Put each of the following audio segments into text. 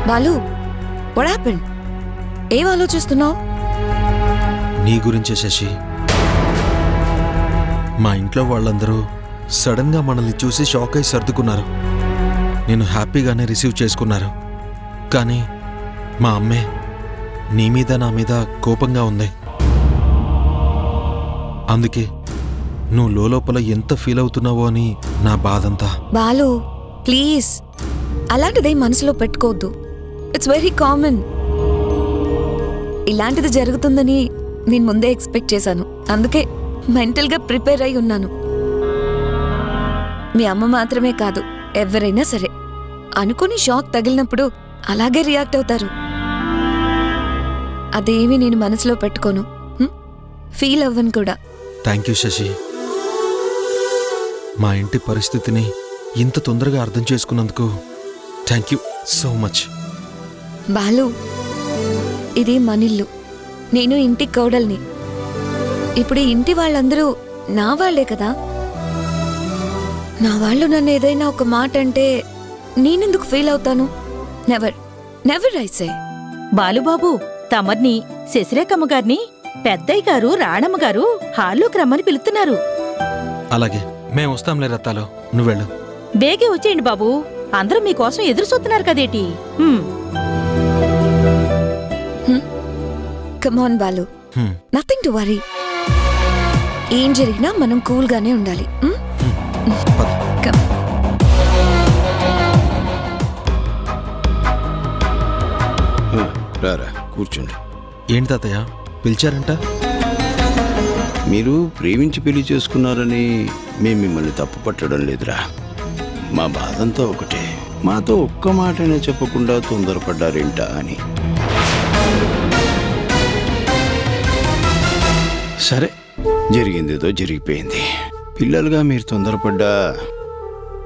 Balu, what happened? ఏం ఆలోచిస్తున్నావు? నీ గురించే శశి. మా ఇంట్లో వాళ్ళందరూ సడన్ గా మనల్ని చూసి షాక్ అయి సర్దుకున్నారు. నేను హ్యాపీగానే రిసీవ్ చేసుకున్నారు. కానీ మా అమ్మే నీ మీద నా మీద కోపంగా ఉంది. అందుకే నువ్వు లోపల ఎంత ఫీల్ అవుతున్నావో అని నా బాధంతా. బాలు ప్లీజ్, అలాంటిదే మనసులో పెట్టుకోవద్దు. It's very common. ఇలాంటిది జరుగుతుందని నేను ముందే ఎక్స్పెక్ట్ చేశాను. అందుకే మెంటల్గా ప్రిపేర్ అయి ఉన్నాను. మీ అమ్మ మాత్రమే కాదు, ఎవరైనా సరే అనుకుని షాక్ తగిలినప్పుడు అలాగే రియాక్ట్ అవుతారు. అదేమీ నేను మనసులో పెట్టుకోను, ఫీల్ అవ్వను కూడా. Thank you Shashi. మా ఇంటి పరిస్థితిని ఇంత తొందరగా అర్థం చేసుకున్నందుకు thank you so much. Balu, ఇది మనిల్లు. నేను ఇంటి కోడల్ని. ఇప్పుడు ఇంటి వాళ్ళందరూ నా వాళ్లే కదా. నా వాళ్ళు నన్ను ఏదైనా ఒక మాట అంటే నేనెందుకు ఫీల్ అవుతాను? Never never I say. Balubabu, తమర్ని, శశిరేఖమ్మ గారిని పెద్దయ్య గారు, రాణమ్మ గారు హాల్లోకి రమ్మని పిలుస్తున్నారు. అలాగే, మేము వస్తాంలే రత్తాలో, నువ్వెళ్ళు. బేగే వచ్చేయండి బాబు, అందరూ మీకోసం ఎదురు చూస్తున్నారు కదేటి. Come on Balu, nothing to worry. ఏం జరిగినా మనం కూల్ గానే ఉండాలి. Come. రారా, కూర్చోండి. ఏంటి తాతయ్య పిలిచారంట? మీరు ప్రేమించి పెళ్లి చేసుకున్నారని మేము మిమ్మల్ని తప్పు పట్టడం లేదురా. మా బాధంతా ఒకటే, మాతో ఒక్క మాటనే చెప్పకుండా తొందరపడ్డారేంటా అని. సరే, జరిగిందేదో జరిగిపోయింది. పిల్లలుగా మీరు తొందరపడ్డా,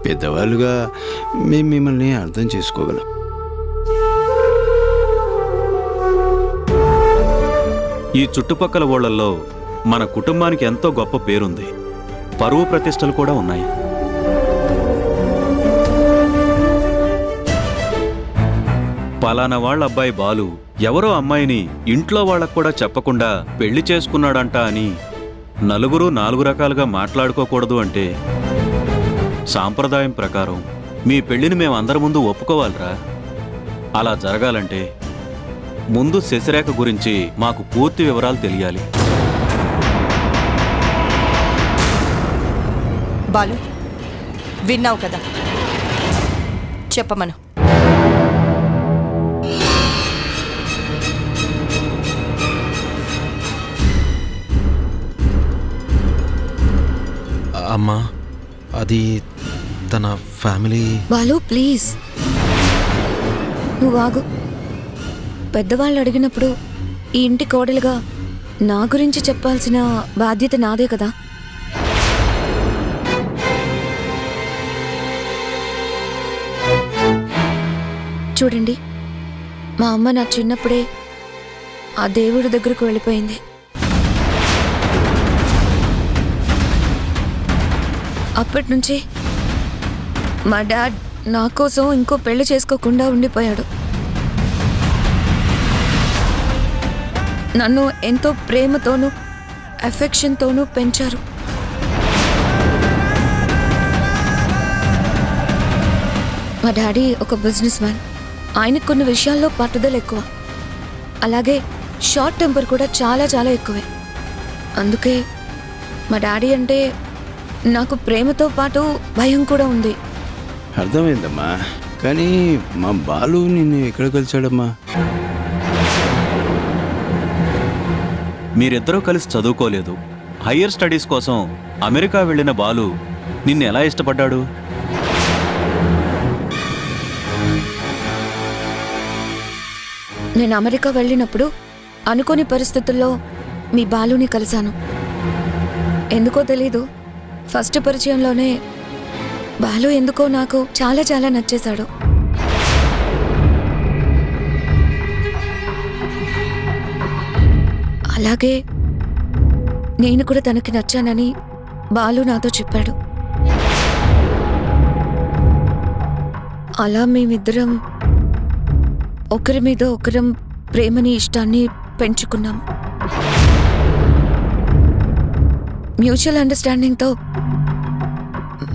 పెద్దవాళ్ళుగా మేము మిమ్మల్ని అర్థం చేసుకోగలం. ఈ చుట్టుపక్కల ఊళ్ళల్లో మన కుటుంబానికి ఎంతో గొప్ప పేరుంది, పరువు ప్రతిష్టలు కూడా ఉన్నాయి. పలానా వాళ్ళ అబ్బాయి బాలు ఎవరో అమ్మాయిని ఇంట్లో వాళ్ళకు కూడా చెప్పకుండా పెళ్లి చేసుకున్నాడంట అని నలుగురు నాలుగు రకాలుగా మాట్లాడుకోకూడదు అంటే సాంప్రదాయం ప్రకారం మీ పెళ్లిని మేము అందరి ముందు ఒప్పుకోవాలిరా. అలా జరగాలంటే ముందు శశిరేఖ గురించి మాకు పూర్తి వివరాలు తెలియాలి. బాలు, విన్నావు కదా, చెప్పమను. అమ్మా, అది తన ఫ్యామిలీ. బాలు ప్లీజ్, నువ్వు ఆగు. పెద్దవాళ్ళు అడిగినప్పుడు ఈ ఇంటి కోడలుగా నా గురించి చెప్పాల్సిన బాధ్యత నాదే కదా. చూడండి, మా అమ్మ నా చిన్నప్పుడే ఆ దేవుడి దగ్గరకు వెళ్ళిపోయింది. అప్పటి నుంచి మా డాడ్ నా కోసం ఇంకో పెళ్లి చేసుకోకుండా ఉండిపోయాడు. నన్ను ఎంతో ప్రేమతోనూ అఫెక్షన్తోనూ పెంచారు. మా డాడీ ఒక బిజినెస్ మ్యాన్. ఆయనకు కొన్ని విషయాల్లో పట్టుదల ఎక్కువ. అలాగే షార్ట్ టెంపర్ కూడా చాలా చాలా ఎక్కువే. అందుకే మా డాడీ అంటే నాకు ప్రేమతో పాటు భయం కూడా ఉంది. అర్థమైందమ్మా, కానీ మా బాలు నిన్ను ఎక్కడ కలిశాడమ్మా? మీరిద్దరూ కలిసి చదువుకోలేదు. హయ్యర్ స్టడీస్ కోసం అమెరికా వెళ్ళిన బాలు నిన్ను ఎలా ఇష్టపడ్డాడు? నేను అమెరికా వెళ్ళినప్పుడు అనుకోని పరిస్థితుల్లో మీ బాలుని కలిశాను. ఎందుకో తెలీదు, ఫస్ట్ పరిచయంలోనే బాలు ఎందుకో నాకు చాలా చాలా నచ్చేశాడు. అలాగే నేను కూడా తనకి నచ్చానని బాలు నాతో చెప్పాడు. అలా మేమిద్దరం ఒకరి మీద ఒకరం ప్రేమని ఇష్టాన్ని పెంచుకున్నాం. మ్యూచువల్ అండర్స్టాండింగ్తో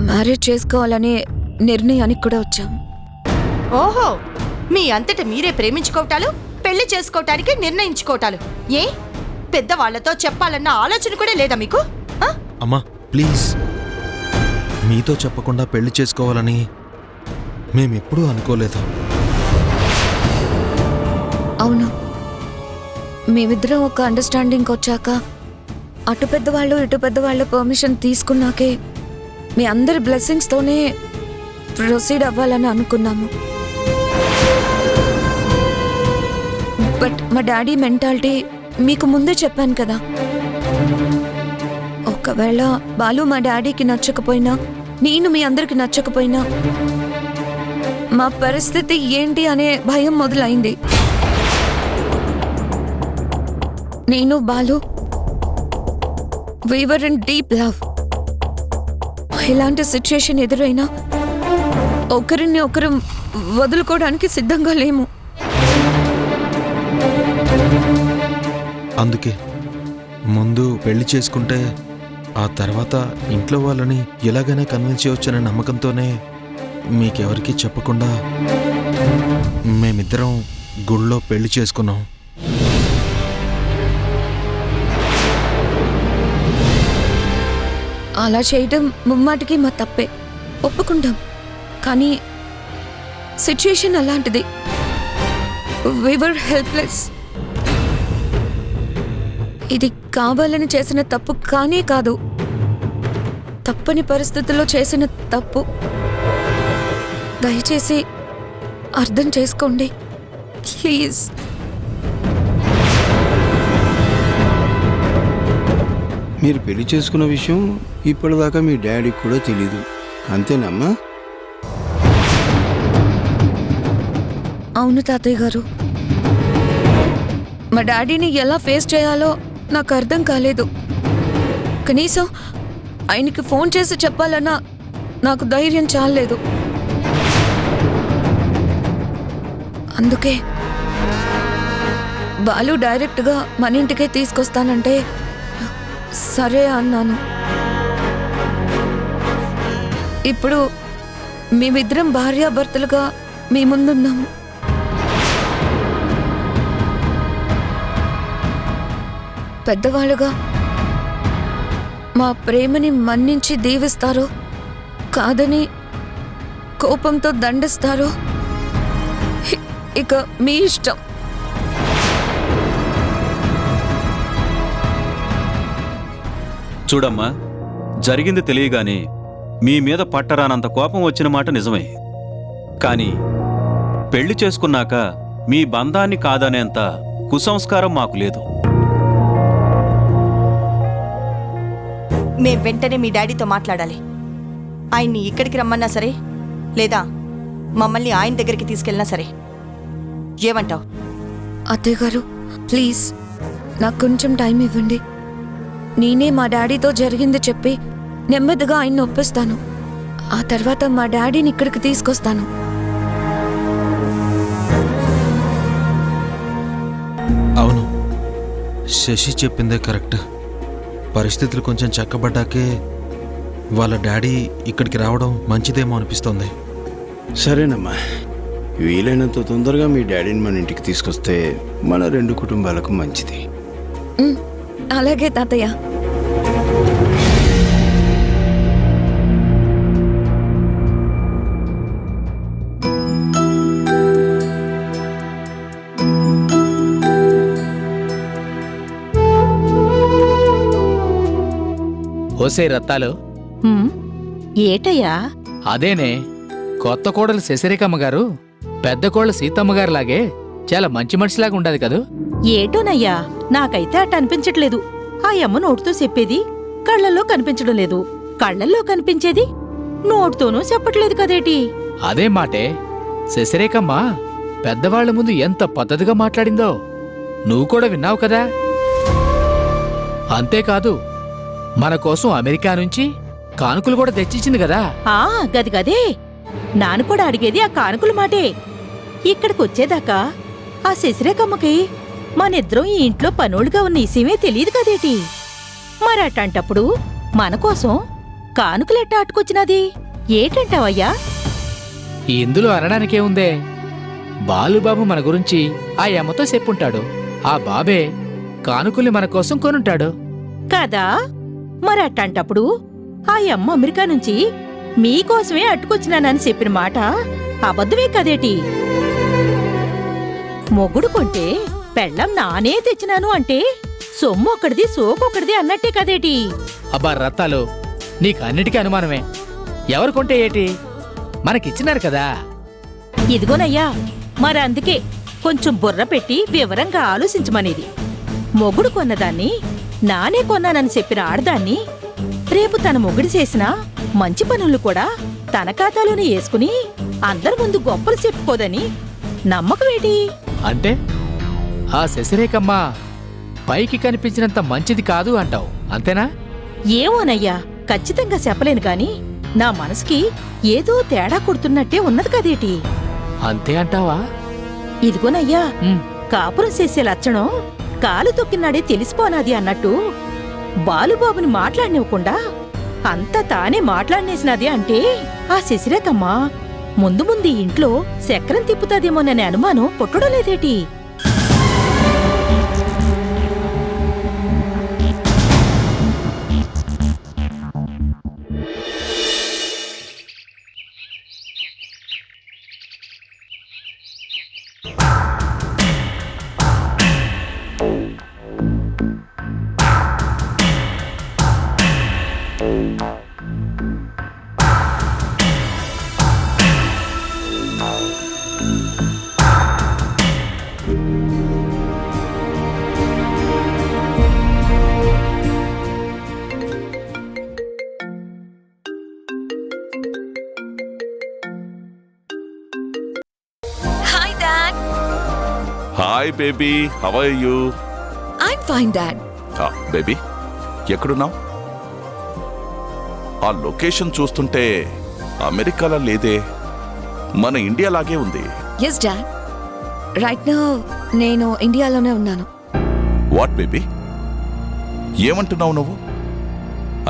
మ్యారేజ్ చేసుకోవాలనే నిర్ణయానికి కూడా వచ్చాం. ఓహో, మీ అంతట మీరే ప్రేమించుకోవటాలు, పెళ్లి చేసుకోవటానికి నిర్ణయించుకోవటాలు. ఏ పెద్దవాళ్లతో చెప్పాలన్న ఆలోచన కూడా లేదా మీకు? ఆ? అమ్మా ప్లీజ్, మీతో చెప్పకుండా పెళ్లి చేసుకోవాలని మేమెప్పుడూ అనుకోలేదు. అవును, మేమిద్దరం ఒక అండర్స్టాండింగ్కి వచ్చాక అటు పెద్దవాళ్ళు ఇటు పెద్దవాళ్ళ పర్మిషన్ తీసుకున్నాకే మీ అందరి బ్లెస్సింగ్స్తోనే ప్రొసీడ్ అవ్వాలని అనుకున్నాము. బట్ మా డాడీ మెంటాలిటీ మీకు ముందే చెప్పాను కదా. ఒకవేళ బాలు మా డాడీకి నచ్చకపోయినా, నేను మీ అందరికి నచ్చకపోయినా మా పరిస్థితి ఏంటి అనే భయం మొదలైంది. నేను Balu we were in deep love. ఇలాంటి సిచ్యుయేషన్ ఎదురైనా ఒకరిని ఒకరు వదులుకోవడానికి సిద్ధంగా లేము. అందుకే ముందు పెళ్లి చేసుకుంటే ఆ తర్వాత ఇంట్లో వాళ్ళని ఎలాగైనా కన్విన్స్ చేయవచ్చనే నమ్మకంతోనే మీకెవరికీ చెప్పకుండా మేమిద్దరం గుళ్ళో పెళ్లి చేసుకున్నాం. అలా చేయడం ముమ్మాటికి మా తప్పే, ఒప్పుకుంటాం. కానీ సిచ్యుయేషన్ అలాంటిది. we were helpless. ఇది కావాలని చేసిన తప్పు కానీ కాదు, తప్పని పరిస్థితుల్లో చేసిన తప్పు. దయచేసి అర్థం చేసుకోండి ప్లీజ్. మీరు పెళ్లి చేసుకున్న విషయం ఇప్పటిదాకా మీ డాడీకి కూడా తెలీదు, అంతేనమ్మా? అవును తాతయ్య గారు, మా డాడీని ఎలా ఫేస్ చేయాలో నాకు అర్థం కాలేదు. కనీసం ఆయనకి ఫోన్ చేసి చెప్పాలన్నా నాకు ధైర్యం చాలలేదు. అందుకే బాలు డైరెక్ట్గా మన ఇంటికే తీసుకొస్తానంటే సరే అన్నాను. ఇప్పుడు మేమిద్దరం భార్యాభర్తలుగా మీ ముందున్నాము. పెద్దవాళ్ళుగా మా ప్రేమని మన్నించి దీవిస్తారో, కాదని కోపంతో దండిస్తారో ఇక మీ ఇష్టం. చూడమ్మా, జరిగింది తెలియగానే మీ మీద పట్టరానంత కోపం వచ్చిన మాట నిజమే. కానీ పెళ్లి చేసుకున్నాక మీ బంధాన్ని కాదనేంత కుసంస్కారం మాకు లేదు. మేం వెంటనే మీ డాడీతో మాట్లాడాలి. ఆయన్ని ఇక్కడికి రమ్మన్నా సరే, లేదా మమ్మల్ని ఆయన దగ్గరికి తీసుకెళ్ళినా సరే. ఏమంటావు? అత్తయ్య గారు ప్లీజ్ నాకు కొంచెం టైం ఇవ్వండి. నేనే మా డాడీతో జరిగింది చెప్పి నెమ్మదిగా ఆయన్ని ఒప్పిస్తాను. ఆ తర్వాత మా డాడీని ఇక్కడికి తీసుకొస్తాను. అవును, శశి చెప్పిందే కరెక్ట్. పరిస్థితులు కొంచెం చక్కబడ్డాకే వాళ్ళ డాడీ ఇక్కడికి రావడం మంచిదేమో అనిపిస్తోంది. సరేనమ్మా, వీలైనంత తొందరగా మీ డాడీని మన ఇంటికి తీసుకొస్తే మన రెండు కుటుంబాలకు మంచిది. అలాగే తాతయ్య. ఓసే రత్తాలు, హ్మ్, ఏటయ్యా? అదేనే కొత్త కోడలు శశిరేఖమ్మ గారు పెద్ద కోడలు సీతమ్మ గారిలాగే చాలా మంచి మనిషిలాగా ఉండదు కదూ. ఏటోనయ్యా, నాకైతే అట్ట అనిపించట్లేదు. ఆ అమ్మ నోటితో చెప్పేది కళ్ళల్లో కనిపించడం లేదు, కళ్ళల్లో కనిపించేది నోటితోనూ చెప్పట్లేదు కదేటి? అదే మాటే శశిరేఖమ్మ పెద్దవాళ్ల ముందు ఎంత పద్ధతిగా మాట్లాడిందో నువ్వు కూడా విన్నావు కదా. అంతేకాదు మన కోసం అమెరికా నుంచి కానుకలు కూడా తెచ్చిచ్చింది కదా. ఆ గదిగదే నాను కూడా అడిగేది ఆ కానుకల మాటే. ఇక్కడికొచ్చేదాకా ఆ శశిరేఖమ్మకి మనిద్దరం ఈ ఇంట్లో పనోళ్ళుగా ఉన్న విషయమే తెలియదు కదేటి. మరటంటప్పుడు మన కోసం కానుకలెట్టా అట్టుకొచ్చినది ఏటంటావయ్యా? ఇందులో అనడానికేముందే, బాలుబాబు మన గురించి ఆ అమ్మతో చెప్పుంటాడు. ఆ బాబే కానుకల్ని మన కోసం కొనుంటాడు కదా. మరట్టంటప్పుడు ఆ అమ్మ అమెరికా నుంచి మీకోసమే అట్టుకొచ్చినానని చెప్పిన మాట అబద్ధమే కదేటి. మొగుడు కొంటే పెళ్ళం నానే తెచ్చినాను అంటే సొమ్ము ఒకటిది సోకొకటిది అన్నట్టే కదేటి. అబ్బా రత్తాలు, నీకు అన్నిటికీ అనుమానమే. ఎవరు కొంటే ఏటి, మనకిచ్చినారు కదా. ఇదిగోనయ్యా, మరందుకే కొంచెం బుర్ర పెట్టి వివరంగా ఆలోచించమనేది. మొగుడు కొన్నదాన్ని నానే కొన్నానని చెప్పిన ఆడదాన్ని రేపు తన మొగుడు చేసిన మంచి పనులు కూడా తన ఖాతాలోనే వేసుకుని అందరి ముందు గొప్పలు చెప్పుకోదని నమ్మకమేటి? అంటే ఆ శశిరేఖమ్మ పైకి కనిపించినంత మంచిది కాదు అంటావు, అంతేనా? ఏమోనయ్యా, ఖచ్చితంగా చెప్పలేను కాని నా మనసుకి ఏదో తేడా కొడుతున్నట్టే ఉన్నది కదేటి. అంతే అంటావా? ఇదిగోనయ్యా, ఉమ్, కాపురం చేసే లక్షణం కాలు తొక్కినాడే తెలిసిపోనాది అన్నట్టు బాలుబాబుని మాట్లాడనివ్వకుండా అంతా తానే మాట్లాడనేసినది అంటే ఆ శశిరేఖమ్మ ముందు ముందు ఈ ఇంట్లో చక్రం తిప్పుతాదేమోననే అనుమానం పుట్టడం లేదేటి. Hi dad. Hi baby, how are you? I'm fine dad. Baby, ఎక్కడున్నావు? ఆ లొకేషన్ చూస్తుంటే అమెరికాలో లేదే, మన ఇండియాలాగే ఉంది. ఎస్ డాడ్, రైట్ నౌ నేను ఇండియాలోనే ఉన్నాను. వాట్ బేబీ, ఏమంటున్నావు నువ్వు?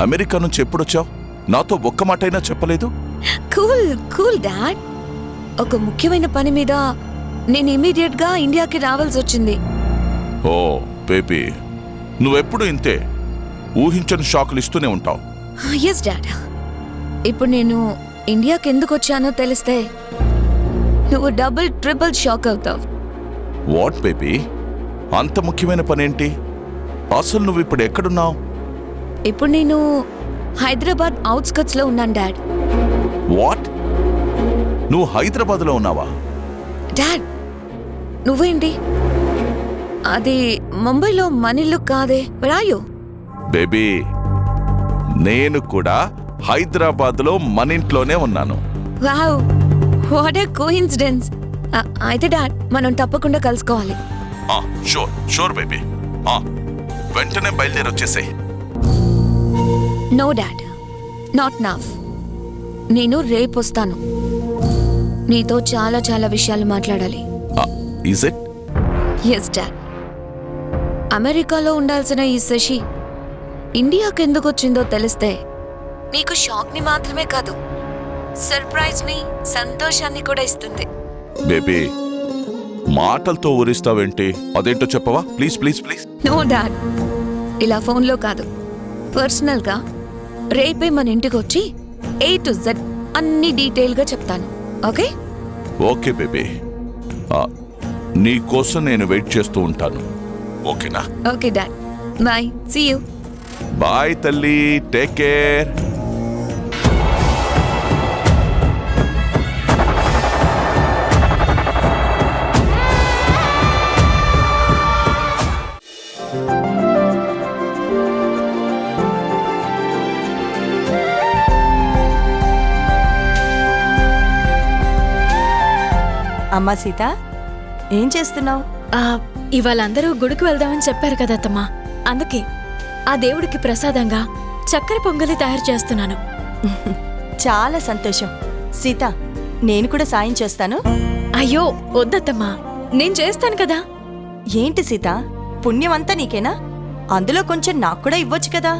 అమెరికా నుంచి ఎప్పుడొచ్చావు? నాతో ఒక్క మాటైనా చెప్పలేదు. Cool cool dad. ఒక ముఖ్యమైన పని మీద నేను ఇమీడియట్ గా ఇండియాకి రావాల్సి వచ్చింది. ఓ బేబీ, నువ్వెప్పుడు ఇంతే, ఊహించని షాకులు ఇస్తూనే ఉంటావు. Yes dad. ఇప్పుడు నేను ఇండియాకి ఎందుకు వచ్చానో తెలిస్తే నువ్వు డబుల్ ట్రిపుల్ షాక్ అవుతావు. వాట్ బేబీ, అంత ముఖ్యమైన పనేంటి? అసలు నువ్వు ఇప్పుడు ఎక్కడున్నావు? ఇప్పుడు నేను హైదరాబాద్ అవుట్స్కట్స్ లో ఉన్నాను డాడ్. వాట్, నువ్వు హైదరాబాద్లో ఉన్నావా? డాడ్, నువ్వేంటి? అది ముంబైలో మనిల్లు కాదే. రాయు బేబీ, నేను కూడా హైదరాబాద్లో మన ఇంట్లోనే ఉన్నాను. Wow, what a coincidence. అయితే డాడ్, మనం తప్పకుండా కలుసుకోవాలి. షూర్ షూర్ బేబీ, వెంటనే బయలుదేరి వచ్చేసాయి. No dad, not now. నేను రేపు వస్తాను. నీతో చాలా చాలా విషయాలు మాట్లాడాలి. Is it? Yes dad. అమెరికాలో ఉండాల్సిన ఈ శశి ఇండియాకి ఎందుకు వచ్చిందో తెలిస్తే నీకు షాక్ ని మాత్రమే కాదు, సర్ప్రైజ్ ని, సంతోషాన్ని కూడా ఇస్తుంది. బేబీ, మాటలతో ఊరిస్తావేంటి? అదేంటో చెప్పవా please please please. No dad, ఇలా ఫోన్లో కాదు, పర్సనల్ గా రేపే మన ఇంటికి వచ్చి A to Z అన్ని డీటెయిల్ గా చెప్తాను. ఓకే? ఓకే బేబీ, నీ కోసం నేను వెయిట్ చేస్తూ ఉంటాను. ఓకేనా? Okay dad, bye, see you. Bye తల్లి, టేక్ కేర్. అమ్మా సీత, ఏం చేస్తున్నావు? ఇవాళ అందరూ గుడికి వెళ్దామని చెప్పారు కదా అత్తమ్మా, అందుకే ఆ దేవుడికి ప్రసాదంగా చక్కెర పొంగలి తయారు చేస్తున్నాను. చాలా సంతోషం. సీత, నేను కూడా సాయం చేస్తాను. అయ్యో వద్దత్తమ్మా, నేను చేస్తాను కదా. ఏంటి సీత, పుణ్యమంతా నీకేనా? అందులో కొంచెం నాకు కూడా ఇవ్వచ్చు కదా.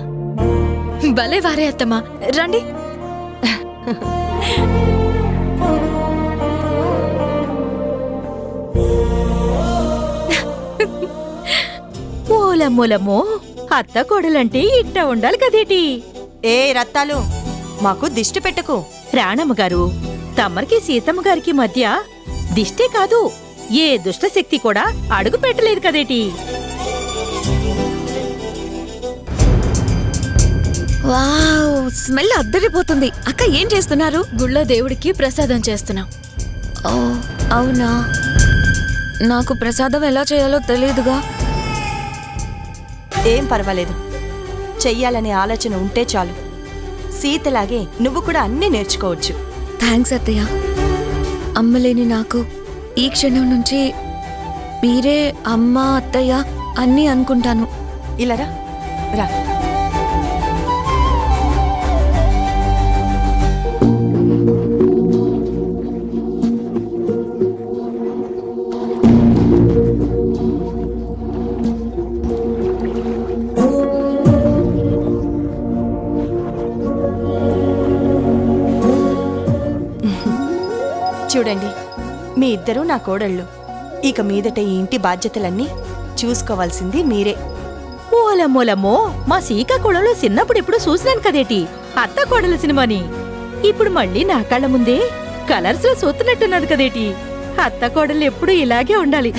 భలే వారే అత్తమ్మా, రండి. ఓలమ్మోలమ్మో, అత్త కోడలంటే ఇట్ట ఉండాలి కదేటి. ఏ రత్తాలు, మాకు దిష్టి పెట్టకు. రాణమ్మ గారు, తమ్మరికి సీతమ్మ గారికి మధ్య దిష్టే కాదు, ఏ దుష్టశక్తి కూడా అడుగు పెట్టలేదు కదేటి. వావ్, స్మెల్ అద్దరిపోతుంది. అక్క ఏం చేస్తున్నారు? గుళ్ళో దేవుడికి ప్రసాదం చేస్తున్నాం. ఓ అవునా, నాకు ప్రసాదం ఎలా చేయాలో తెలియదుగా. ఏం పర్వాలేదు, చెయ్యాలనే ఆలోచన ఉంటే చాలు. సీతలాగే నువ్వు కూడా అన్నీ నేర్చుకోవచ్చు. థ్యాంక్స్ అత్తయ్య. అమ్మలేని నాకు ఈ క్షణం నుంచి మీరే అమ్మ అత్తయ్య అన్నీ అనుకుంటాను. ఇలా రా, రా. చూడండి, మీ ఇద్దరూ నా కోడళ్ళు. ఇక మీదట ఈ ఇంటి బాధ్యతలన్నీ చూసుకోవాల్సింది మీరే. ఓలమ్మోలమ్మో, మా శ్రీకాకుళంలో చిన్నప్పుడు ఎప్పుడు చూసినాను కదేటి అత్త కోడల సినిమాని. ఇప్పుడు మళ్ళీ నా కళ్ళ ముందే కలర్స్ లో చూస్తున్నట్టున్నది కదేటి. అత్త కోడలు ఎప్పుడు ఇలాగే ఉండాలి.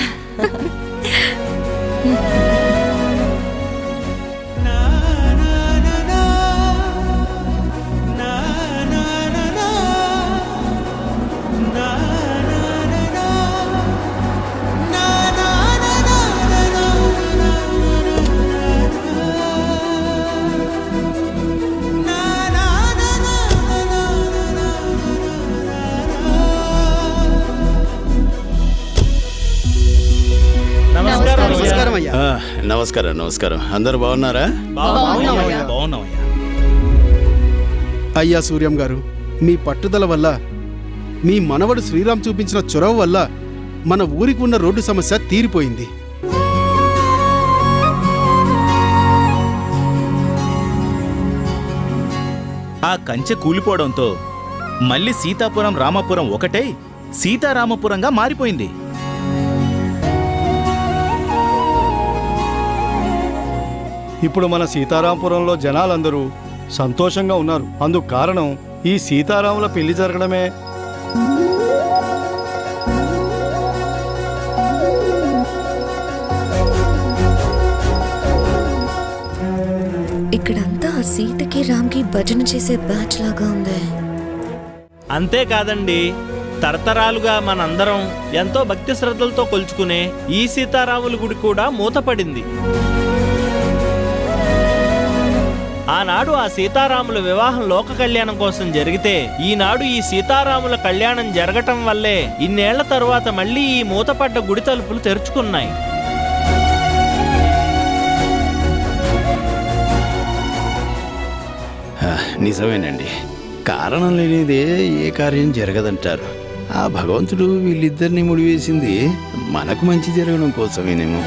నమస్కారం. నమస్కారం. అందరూ బాగున్నారా? అయ్యా సూర్యం గారు, మీ పట్టుదల వల్ల, మీ మనవడు శ్రీరామ్ చూపించిన చొరవ వల్ల మన ఊరికి ఉన్న రోడ్డు సమస్య తీరిపోయింది. ఆ కంచె కూలిపోవడంతో మళ్ళీ సీతాపురం రామాపురం ఒకటై సీతారామపురంగా మారిపోయింది. ఇప్పుడు మన సీతారాంపురంలో జనాలందరూ సంతోషంగా ఉన్నారు. అందుకు కారణం ఈ సీతారాముల పెళ్లి జరగడమే. ఇక్కడంతా సీతకి రామ్కి భజన చేసే బ్యాచ్ లాగా ఉంది. అంతేకాదండి, తరతరాలుగా మనందరం ఎంతో భక్తి శ్రద్ధలతో కొలుచుకునే ఈ సీతారాముల గుడి కూడా మూతపడింది. ఆనాడు ఆ సీతారాముల వివాహం లోక కళ్యాణం కోసం జరిగితే, ఈనాడు ఈ సీతారాముల కళ్యాణం జరగటం వల్లే ఇన్నేళ్ల తరువాత మళ్ళీ ఈ మూతపడ్డ గుడి తలుపులు తెరుచుకున్నాయి. నిజమేనండి. కారణం లేనిదే ఏ కార్యం జరగదంటారు. ఆ భగవంతుడు వీళ్ళిద్దరిని ముడివేసింది మనకు మంచి జరగడం కోసమేనేమో.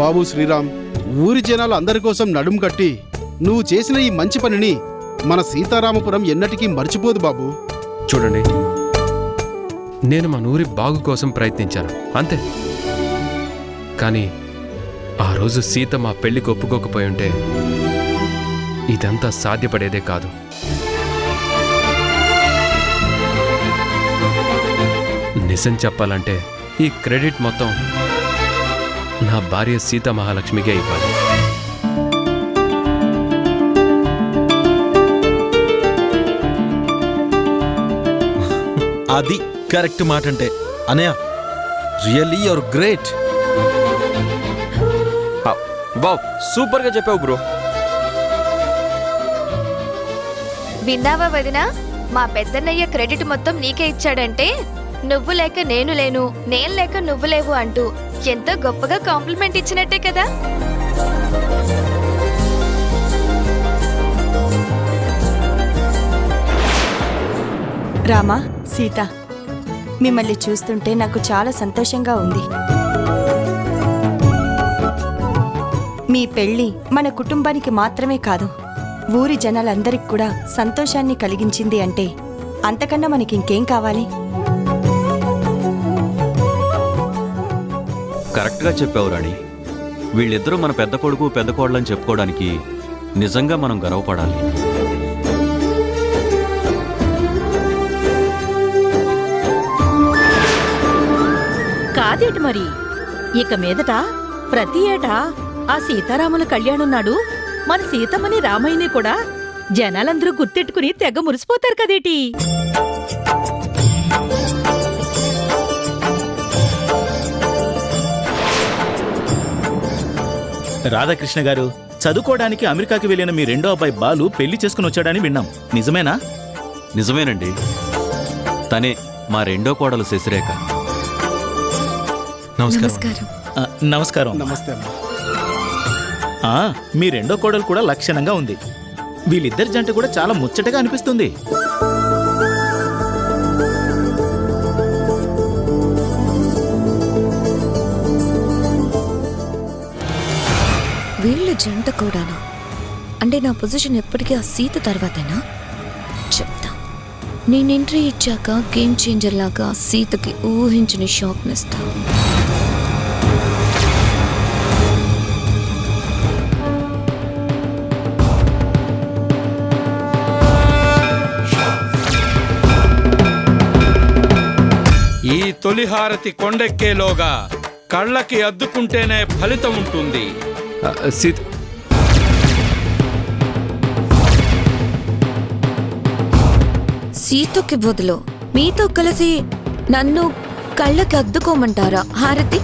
బాబు శ్రీరామ్, ఊరి జనాలు అందరి కోసం నడుం కట్టి నువ్వు చేసిన ఈ మంచి పనిని మన సీతారామపురం ఎన్నటికీ మర్చిపోదు బాబు. చూడండి, నేను మన ఊరి బాగు కోసం ప్రయత్నించాను అంతే. కానీ ఆ రోజు సీత మా పెళ్లికి ఒప్పుకోకపోయి ఉంటే ఇదంతా సాధ్యపడేదే కాదు. నిజం చెప్పాలంటే ఈ క్రెడిట్ మొత్తం నా భార్య సీతా మహాలక్ష్మికే ఇవ్వాలి. అది కరెక్ట్ మాట అంటే. అనయ్య, really your great. Wow, super గా చెప్పావు బ్రో. విన్నావా వదినా, మా పెద్దన్నయ్య క్రెడిట్ మొత్తం నీకే ఇచ్చాడంటే, నువ్వు లేక నేను లేను, నేను లేక నువ్వు లేవు అంటూ ఎంతో గొప్పగా కాంప్లిమెంట్ ఇచ్చినట్టే కదా. రామా, సీత, మిమ్మల్ని చూస్తుంటే నాకు చాలా సంతోషంగా ఉంది. మీ పెళ్లి మన కుటుంబానికి మాత్రమే కాదు, ఊరి జనాలందరికి కూడా సంతోషాన్ని కలిగించింది అంటే అంతకన్నా మనకి ఇంకేం కావాలి? కరెక్ట్గా చెప్పావు రాణి. వీళ్ళిద్దరూ మన పెద్ద కొడుకు పెద్ద కోడలని చెప్పుకోవడానికి నిజంగా మనం గర్వపడాలి. కాదేటి మరి, ఇక మీదట ప్రతి ఏటా ఆ సీతారాముల కళ్యాణం నాడు మన సీతమ్మని రామయ్యని కూడా జనాలందరూ గుర్తెట్టుకుని తెగ మురిసిపోతారు కదేటి. రాధాకృష్ణ గారు, చదువుకోవడానికి అమెరికాకి వెళ్ళిన మీ రెండో అబ్బాయి బాలు పెళ్లి చేసుకుని వచ్చాడని విన్నాం, నిజమేనా? నిజమేనండి. తనే మా రెండో కోడలు శశిరేఖ. నమస్కారం. నమస్కారం. నమస్తే అమ్మా. మీ రెండో కోడలు కూడా లక్షణంగా ఉంది. వీళ్ళిద్దరి జంట కూడా చాలా ముచ్చటగా అనిపిస్తుంది. వీళ్ళ జంట కూడానా? అంటే నా పొజిషన్ ఎప్పటికీ ఆ సీత తర్వాతేనా? చెప్తా. నేను ఎంట్రీ ఇచ్చాక గేమ్ చేంజర్ లాగా సీతకి ఊహించని షాక్నిస్తా. ఈ తొలిహారతి కొండెక్కేలోగా కళ్ళకి అద్దుకుంటేనే ఫలితం ఉంటుంది. సీత, సీతకి బదులు మీతో కలిసి నన్ను కళ్ళకి అద్దుకోమంటారా హారతి?